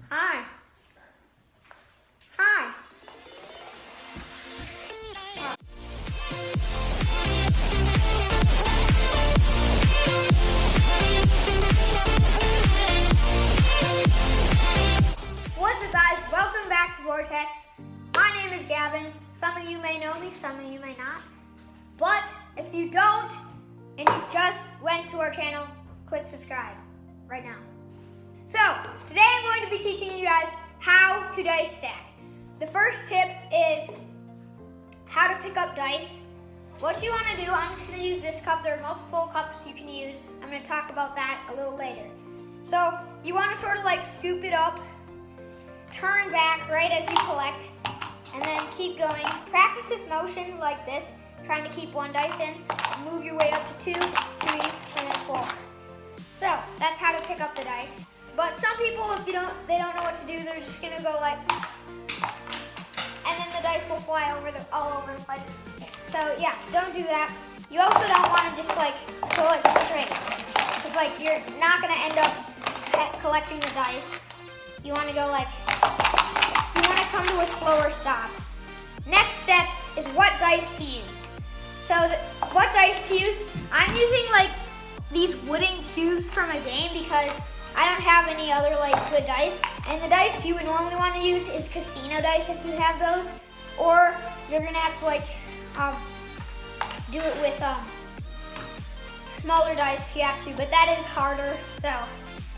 Hi. Hi. What's up, guys? Welcome back to Vortex. My name is Gavin. Some of you may know me, some of you may not. But if you don't, and you just went to our channel, click subscribe right now. So, today I'm going to be teaching you guys how to dice stack. The first tip is how to pick up dice. What you want to do, I'm just going to use this cup. There are multiple cups you can use. I'm going to talk about that a little later. So, you want to sort of like scoop it up, turn back right as you collect, and then keep going. Practice this motion like this, trying to keep one dice in. Move your way up to 2, 3, and then 4. So that's how to pick up the dice. But some people, if they don't know what to do, they're just gonna go like, and then the dice will fly all over the place. So yeah, don't do that. You also don't want to just like pull it straight, because like you're not gonna end up collecting the dice. You want to go like, you want to come to a slower stop. Next step is what dice to use. So what dice to use? I'm using like these wooden cubes for my game because I don't have any other like good dice. And the dice you would normally want to use is casino dice if you have those, or you're gonna have to like do it with smaller dice if you have to, but that is harder. So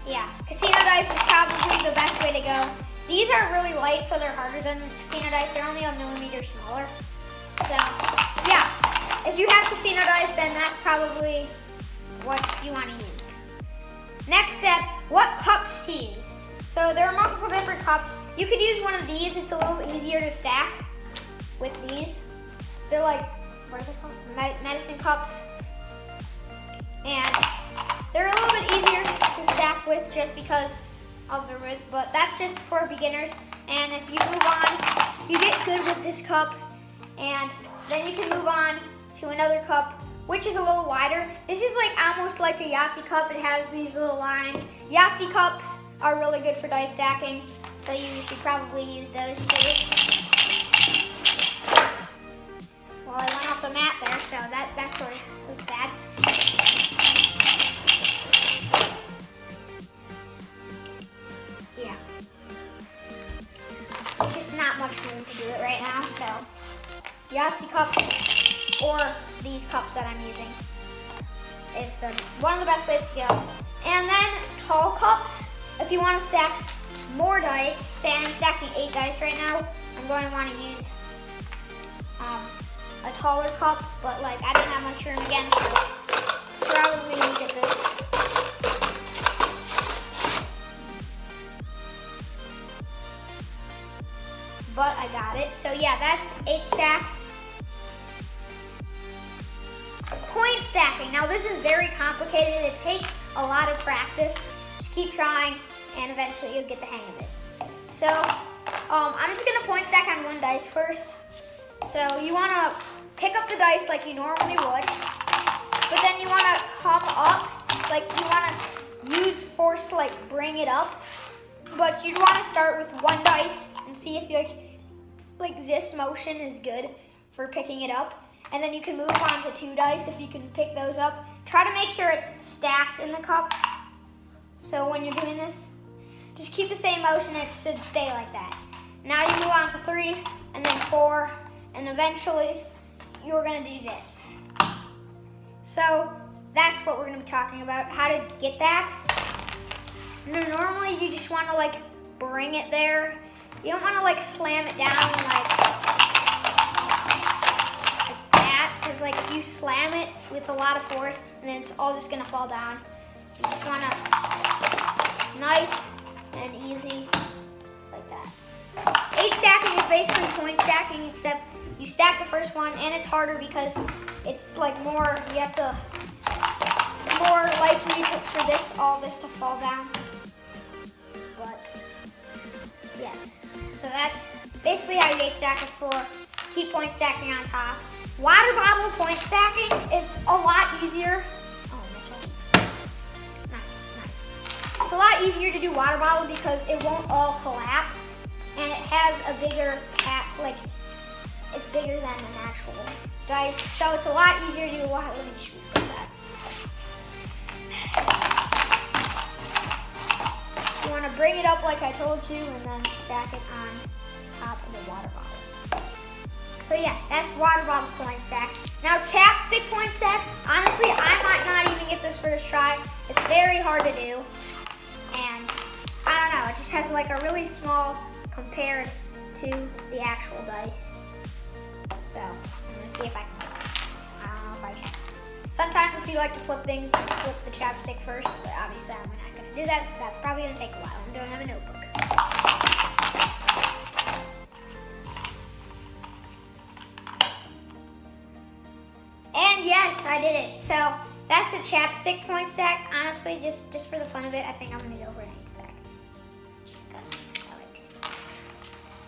yeah, casino dice is probably the best way to go. These are really light, so they're harder than casino dice. They're only a millimeter smaller. So yeah, if you have casino dice, then that's probably what you want to use. Next step, what cups to use. So there are multiple different cups. You could use one of these. It's a little easier to stack with these. They're like, what are they called? Medicine cups. And they're a little bit easier to stack with just because of the width, but that's just for beginners. And if you move on, if you get good with this cup, and then you can move on to another cup, which is a little wider. This is like almost like a Yahtzee cup. It has these little lines. Yahtzee cups are really good for dice stacking, so you should probably use those too. Well, I went off the mat there, so that sort of was bad. Yeah. There's just not much room to do it right now, so Yahtzee cups or these cups that I'm using is one of the best ways to go. And then tall cups, if you want to stack more dice, say I'm stacking 8 dice right now, I'm going to want to use a taller cup, but like I don't have much room again, so probably need to get this. But I got it. So yeah, that's 8 stack. Point stacking. Now this is very complicated. It takes a lot of practice. Just keep trying and eventually you'll get the hang of it. So I'm just gonna point stack on one dice first. So you wanna pick up the dice like you normally would, but then you wanna come up, like you wanna use force to like bring it up, but you'd wanna start with one dice and see if you like this motion is good for picking it up. And then you can move on to 2 dice if you can pick those up. Try to make sure it's stacked in the cup. So when you're doing this, just keep the same motion. It should stay like that. Now you move on to 3 and then 4, and eventually you're gonna do this. So that's what we're gonna be talking about, how to get that. Normally you just wanna like bring it there. You don't wanna like slam it down like is like if you slam it with a lot of force and then it's all just gonna fall down. You just wanna nice and easy like that. 8 stacking is basically point stacking, except you stack the first one and it's harder because it's like more, you have to, it's more likely for all this to fall down. But yes, so that's basically how you 8 stack it for. Keep point stacking on top. Water bottle point stacking, it's a lot easier. Oh, nice. It's a a lot easier to do water bottle because it won't all collapse, and it has a bigger like it's bigger than an actual dice, so it's a lot easier to do water. Let me just refill that. You want to bring it up like I told you, and then stack it on top of the water bottle. So yeah, that's water bottle point stack. Now chapstick point stack, honestly, I might not even get this first try. It's very hard to do, and I don't know, it just has like a really small compared to the actual dice. So I'm gonna see if I can. I don't know if I can. Sometimes if you like to flip things, you flip the chapstick first, but obviously I'm not gonna do that because that's probably gonna take a while. I don't have a notebook. And yes, I did it. So that's the chapstick point stack. Honestly, just for the fun of it, I think I'm gonna go for an 8 stack. Just because I like to do that.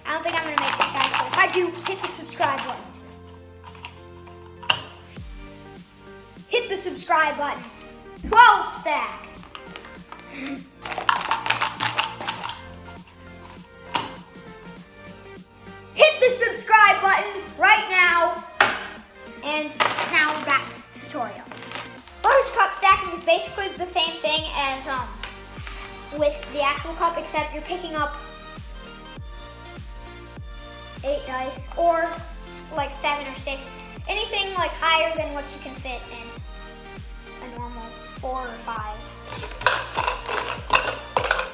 I don't think I'm gonna make this, guys, but if I do, hit the subscribe button. Hit the subscribe button. 12 stack. Hit the subscribe button right now. And now we're back to the tutorial. Large cup stacking is basically the same thing as with the actual cup, except you're picking up 8 dice or like 7 or 6. Anything like higher than what you can fit in a normal 4 or 5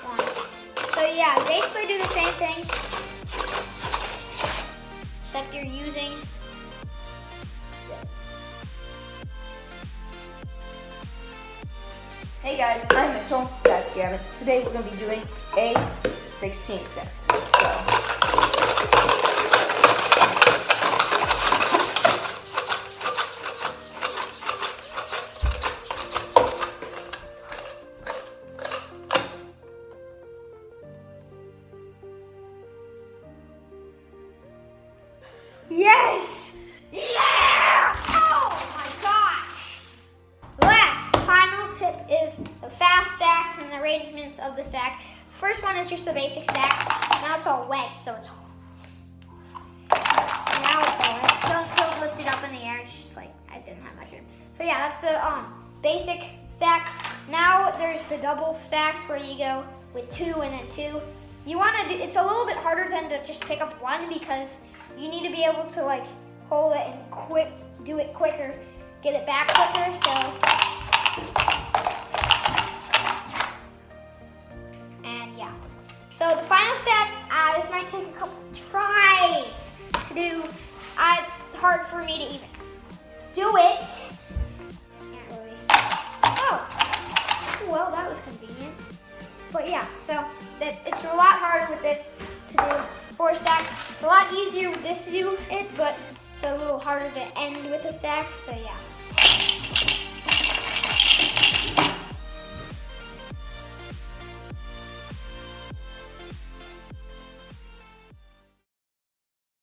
ones. So yeah, basically do the same thing, except you're using this. Hey guys, I'm Mitchell, that's Gavin. Today we're going to be doing a 16 stack. Let's go. Yes! Yeah! Oh my gosh! Last, final tip is the fast stacks and the arrangements of the stack. So first one is just the basic stack. Now it's all wet, so it's all... Now it's all wet. Don't lift it up in the air. It's just like, I didn't have much room. So yeah, that's the basic stack. Now there's the double stacks where you go with 2 and then 2. You want to do, it's a little bit harder than to just pick up 1 because you need to be able to like hold it and do it quicker, get it back quicker, so. And yeah. So the final step, this might take a couple tries to do. It's hard for me to even do it. Can't really. Oh, well, that was convenient. But yeah, so it's a lot harder with this to do 4 stack. It's a lot easier with this to do it, but it's a little harder to end with a stack, so yeah.